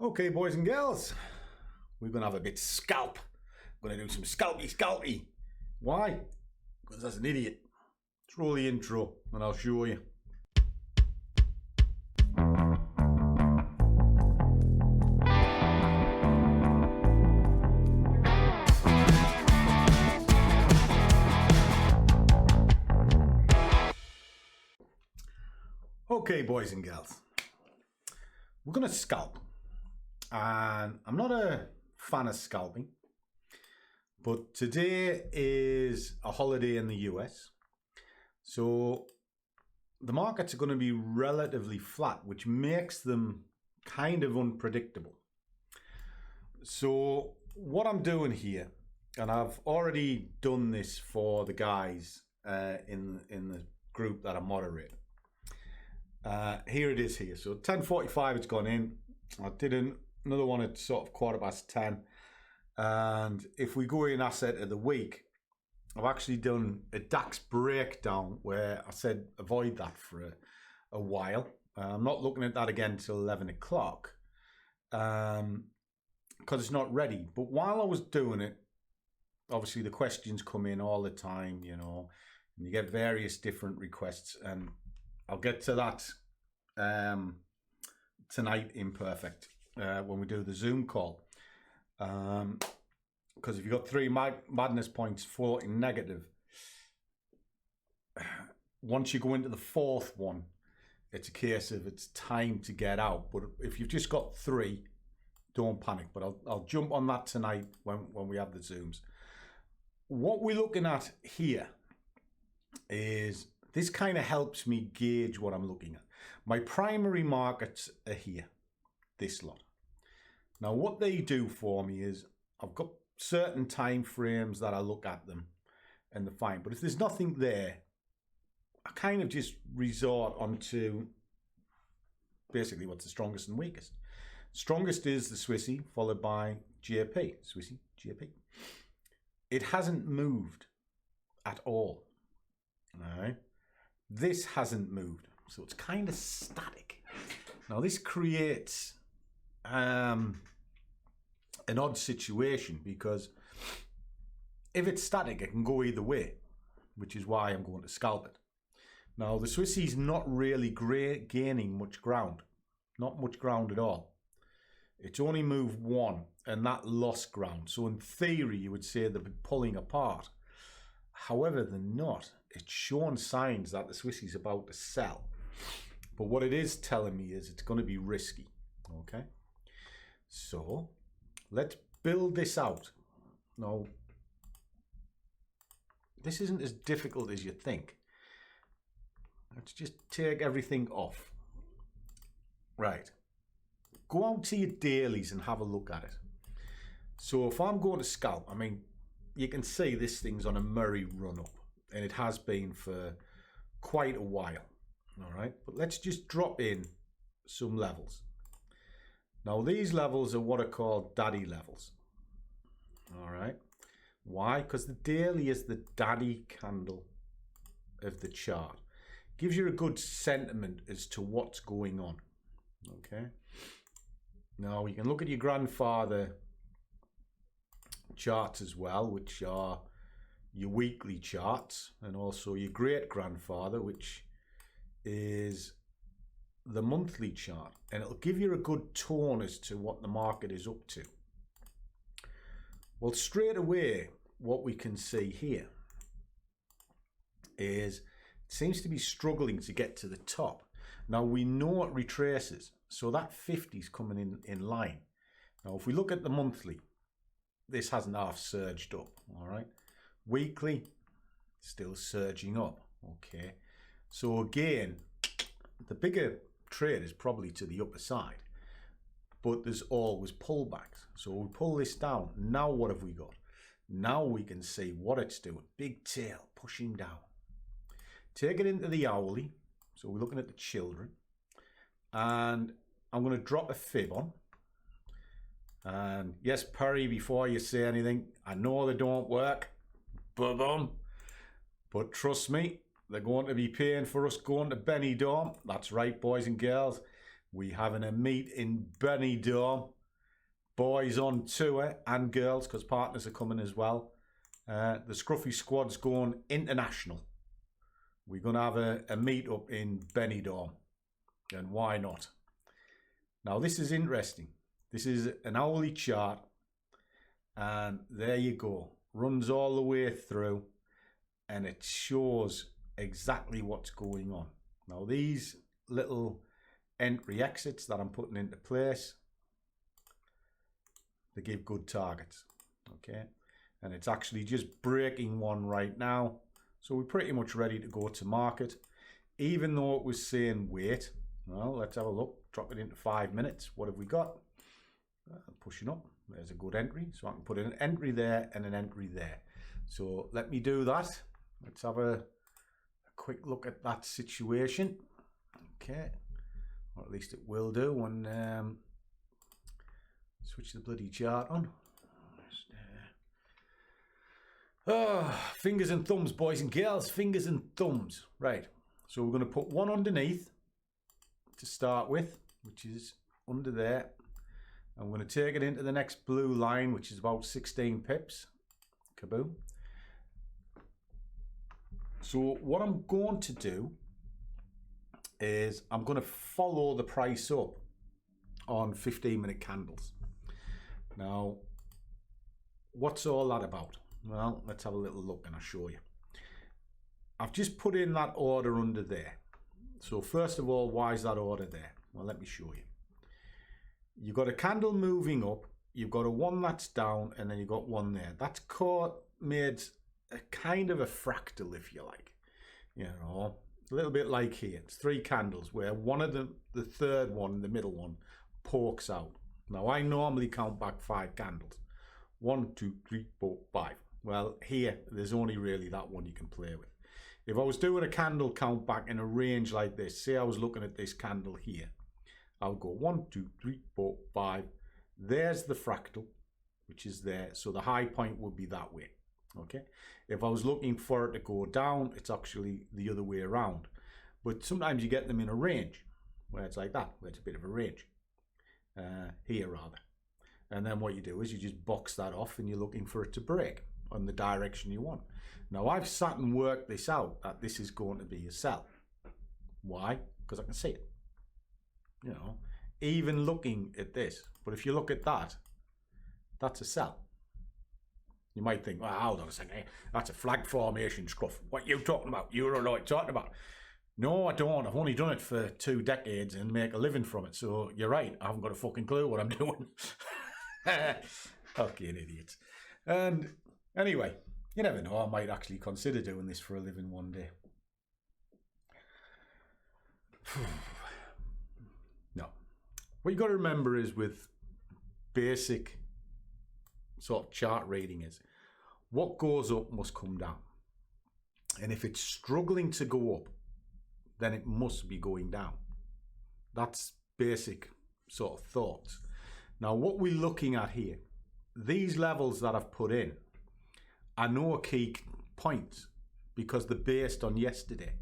Okay, boys and girls, we're going to have a bit scalp. We're going to do some scalpy. Why? Because that's an idiot. Let's roll the intro and I'll show you. Okay, boys and girls, we're going to scalp. And I'm not a fan of scalping, but today is a holiday in the US. So the markets are going to be relatively flat, which makes them kind of unpredictable. So what I'm doing here, and I've already done this for the guys in the group that I moderate. Here it is here. So 10:45 it's gone in. I did another one at sort of 10:15. And if we go in asset of the week, I've actually done a DAX breakdown where I said avoid that for a while. I'm not looking at that again till 11 o'clock because it's not ready. But while I was doing it, obviously the questions come in all the time, you know, and you get various different requests, and I'll get to that tonight imperfect when we do the Zoom call. Because if you've got three madness points floating negative, once you go into the fourth one, it's a case of it's time to get out. But if you've just got three, don't panic. But I'll jump on that tonight when we have the Zooms. What we're looking at here is this kind of helps me gauge what I'm looking at. My primary markets are here, this lot. Now what they do for me is I've got certain time frames that I look at them and they're fine. But if there's nothing there, I kind of just resort onto basically what's the strongest and weakest. Strongest is the Swissy, followed by JP. Swissy, JP. It hasn't moved at all. All right. This hasn't moved, so it's kind of static. Now this creates an odd situation, because if it's static, it can go either way, which is why I'm going to scalp it. Now the Swissy's not really gaining much ground, not much ground at all. It's only moved one, and that lost ground. So in theory, you would say they're pulling apart. However, they're not. It's showing signs that the Swissy's about to sell. But what it is telling me is it's going to be risky. Okay. So let's build this out. Now, this isn't as difficult as you think. Let's just take everything off. Right. Go out to your dailies and have a look at it. So if I'm going to scalp, I mean, you can see this thing's on a Murray run up, and it has been for quite a while. All right. But let's just drop in some levels. Now these levels are what are called daddy levels. All right. Why? Because the daily is the daddy candle of the chart. Gives you a good sentiment as to what's going on. Okay. Now you can look at your grandfather charts as well, which are your weekly charts, and also your great grandfather, which is the monthly chart, and it'll give you a good tone as to what the market is up to. Well, straight away, what we can see here is it seems to be struggling to get to the top. Now we know it retraces, so that 50 is coming in line. Now if we look at the monthly, this hasn't half surged up. All right, weekly still surging up. Okay, so again, the bigger trade is probably to the upper side, but there's always pullbacks. So we pull this down. Now what have we got? Now we can see what it's doing. Big tail pushing down. Take it into the hourly. So we're looking at the children, and I'm going to drop a fib on. And yes, Perry, before you say anything, I know they don't work, but trust me, they're going to be paying for us going to Benidorm. That's right, boys and girls. We having a meet in Benidorm. Boys on tour and girls, because partners are coming as well. The Scruffy squad's going international. We're going to have a meet up in Benidorm. And why not? Now, this is interesting. This is an hourly chart. And there you go. Runs all the way through. And it shows exactly what's going on. Now, these little entry exits that I'm putting into place, they give good targets. Okay. And it's actually just breaking one right now. So we're pretty much ready to go to market. Even though it was saying wait. Well, let's have a look. Drop it into 5 minutes. What have we got? Pushing up. There's a good entry. So I can put an entry there and an entry there. So let me do that. Let's have a quick look at that situation. Okay. Or at least it will do when switch the bloody chart on. Oh, fingers and thumbs, boys and girls. Fingers and thumbs. Right. So we're going to put one underneath to start with, which is under there. I'm going to take it into the next blue line, which is about 16 pips. Kaboom. So what I'm going to do is I'm going to follow the price up on 15-minute candles. Now, what's all that about? Well, let's have a little look and I'll show you. I've just put in that order under there. So first of all, why is that order there? Well, let me show you. You've got a candle moving up, you've got a one that's down, and then you've got one there. That's made a kind of a fractal, if you like. You know, a little bit like here. It's 3 candles where one of the third one, the middle one, pokes out. Now, I normally count back 5 candles. 1, 2, 3, 4, 5. Well, here, there's only really that one you can play with. If I was doing a candle count back in a range like this, say I was looking at this candle here, I'll go 1, 2, 3, 4, 5. There's the fractal, which is there. So the high point would be that way. Okay. If I was looking for it to go down, it's actually the other way around. But sometimes you get them in a range where it's like that, where it's a bit of a range. Here rather. And then what you do is you just box that off and you're looking for it to break on the direction you want. Now I've sat and worked this out that this is going to be a sell. Why? Because I can see it. You know, even looking at this. But if you look at that, that's a sell. You might think, well, hold on a second, that's a flag formation, Scruff. What are you talking about? You don't know what you're talking about. No, I don't. I've only done it for 2 decades and make a living from it. So you're right. I haven't got a fucking clue what I'm doing. Fucking idiots. And anyway, you never know. I might actually consider doing this for a living one day. No. What you got to remember is with basic sort of chart reading is what goes up must come down. And if it's struggling to go up, then it must be going down. That's basic sort of thoughts. Now, what we're looking at here, these levels that I've put in are no key points because they're based on yesterday.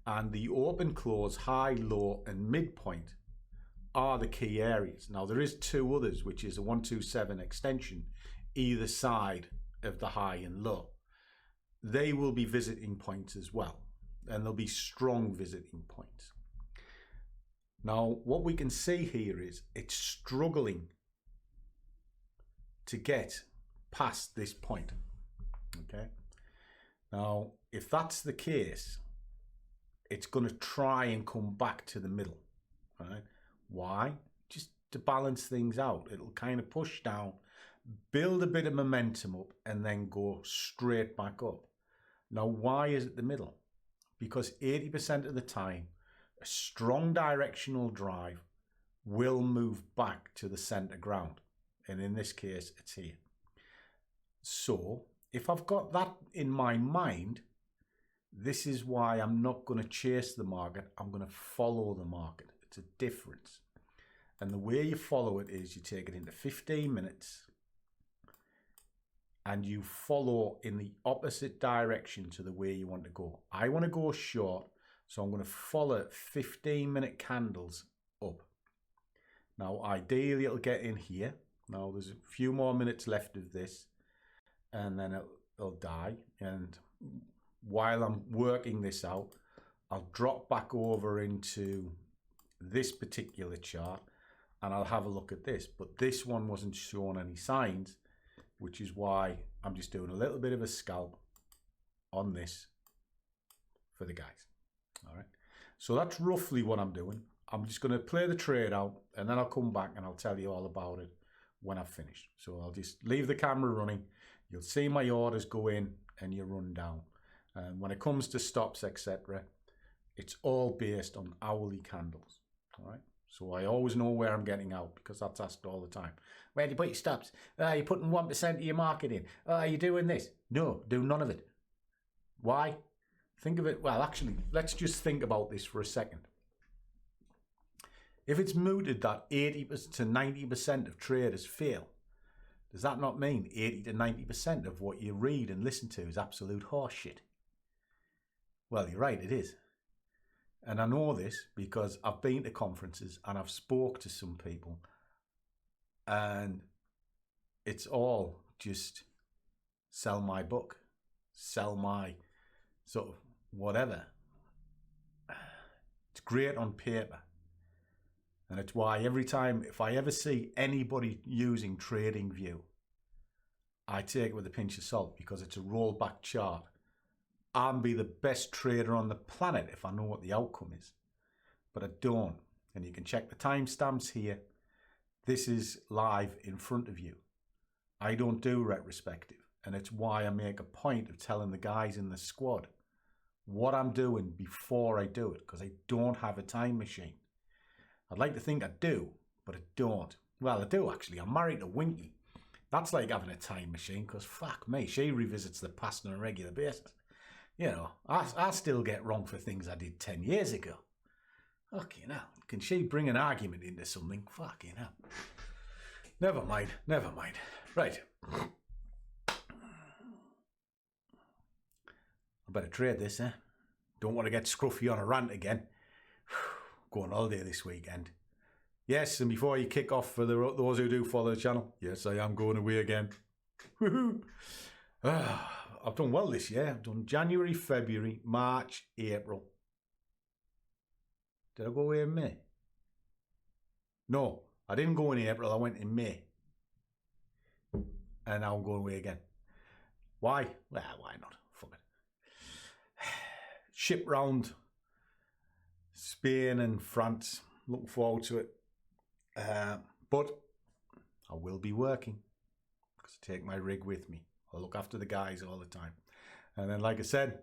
And the open, close, high, low, and midpoint are the key areas. Now, there is 2 others, which is a 127 extension, either side of the high and low. They will be visiting points as well. And there'll be strong visiting points. Now, what we can see here is it's struggling to get past this point. Okay. Now, if that's the case, it's going to try and come back to the middle. Right? Why? Just to balance things out. It'll kind of push down, build a bit of momentum up, and then go straight back up. Now, why is it the middle? Because 80% of the time, a strong directional drive will move back to the center ground. And in this case, it's here. So if I've got that in my mind, this is why I'm not going to chase the market. I'm going to follow the market. It's a difference. And the way you follow it is you take it into 15 minutes and you follow in the opposite direction to the way you want to go. I want to go short, so I'm going to follow 15-minute candles up. Now, ideally, it'll get in here. Now, there's a few more minutes left of this, and then it'll die. And while I'm working this out, I'll drop back over into this particular chart, and I'll have a look at this. But this one wasn't showing any signs, which is why I'm just doing a little bit of a scalp on this for the guys. All right. So that's roughly what I'm doing. I'm just going to play the trade out, and then I'll come back and I'll tell you all about it when I've finished. So I'll just leave the camera running. You'll see my orders go in and you run down. And when it comes to stops, etc., it's all based on hourly candles. All right. So I always know where I'm getting out, because that's asked all the time. Where do you put your stops? You're putting 1% of your market in. Are you doing this? No, do none of it. Why? Think of it. Well, actually, let's just think about this for a second. If it's mooted that 80 to 90% of traders fail, does that not mean 80 to 90% of what you read and listen to is absolute horseshit? Well, you're right, it is. And I know this because I've been to conferences and I've spoke to some people, and it's all just sell my book, sell my sort of whatever. It's great on paper. And it's why every time, if I ever see anybody using TradingView, I take it with a pinch of salt, because it's a rollback chart. I'll be the best trader on the planet if I know what the outcome is. But I don't. And you can check the timestamps here. This is live in front of you. I don't do retrospective. And it's why I make a point of telling the guys in the squad what I'm doing before I do it, because I don't have a time machine. I'd like to think I do, but I don't. Well, I do actually. I'm married to Winky. That's like having a time machine, because fuck me, she revisits the past on a regular basis. You know, I still get wrong for things I did 10 years ago. Fucking hell. Can she bring an argument into something? Fucking hell. Never mind, never mind. Right. I better trade this, eh? Don't want to get Scruffy on a rant again. Go on holiday this weekend. Yes, and before you kick off, for those who do follow the channel, yes, I am going away again. Woohoo! I've done well this year. I've done January, February, March, April. Did I go away in May? No, I didn't go in April. I went in May. And now I'm going away again. Why? Well, why not? Fuck it. Ship round Spain and France. Looking forward to it. But I will be working, because I take my rig with me. I look after the guys all the time. And then, like I said,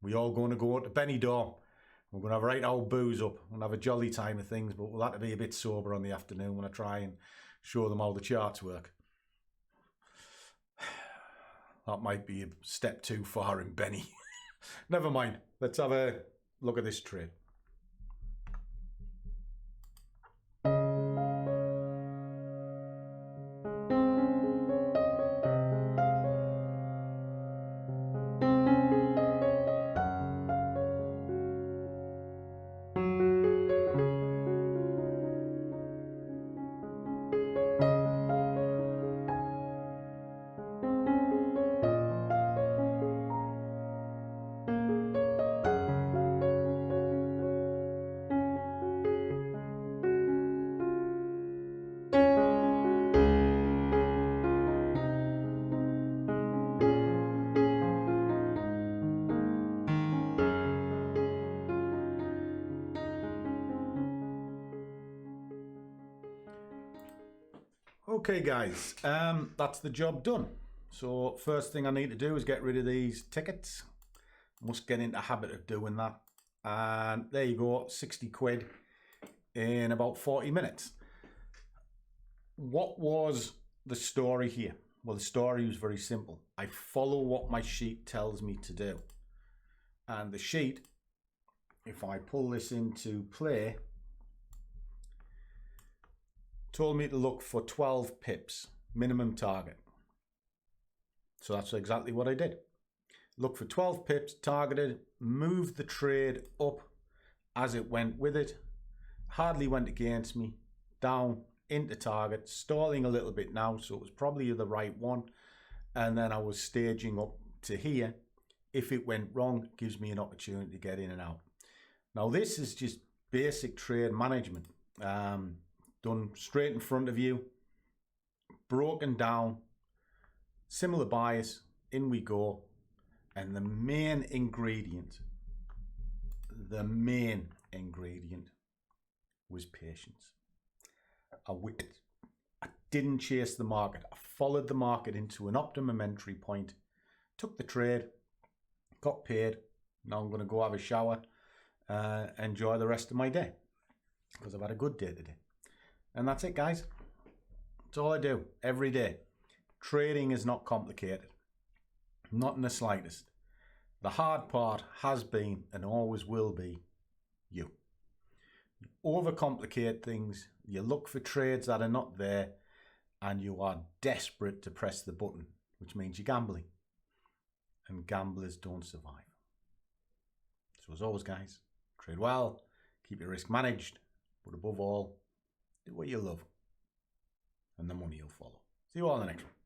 we all going to go out to Benidorm. We're going to have a right old booze up. We're going to have a jolly time of things, but we'll have to be a bit sober on the afternoon when I try and show them how the charts work. That might be a step too far in Benny. Never mind. Let's have a look at this trade. Okay guys, that's the job done. So first thing I need to do is get rid of these tickets. Must get into the habit of doing that. And there you go, 60 quid in about 40 minutes. What was the story here? Well, the story was very simple. I follow what my sheet tells me to do. And the sheet, if I pull this into play, told me to look for 12 pips, minimum target. So that's exactly what I did. Look for 12 pips, targeted, moved the trade up as it went with it, hardly went against me, down, into target, stalling a little bit now, so it was probably the right one. And then I was staging up to here. If it went wrong, it gives me an opportunity to get in and out. Now this is just basic trade management, done straight in front of you, broken down, similar bias, in we go. And the main ingredient was patience. I didn't chase the market. I followed the market into an optimum entry point, took the trade, got paid. Now I'm going to go have a shower, enjoy the rest of my day, because I've had a good day today. And that's it, guys. That's all I do every day. Trading is not complicated, not in the slightest. The hard part has been and always will be you. You overcomplicate things, you look for trades that are not there, and you are desperate to press the button, which means you're gambling. And gamblers don't survive. So as always, guys, trade well, keep your risk managed, but above all, do what you love, and the money will follow. See you all in the next one.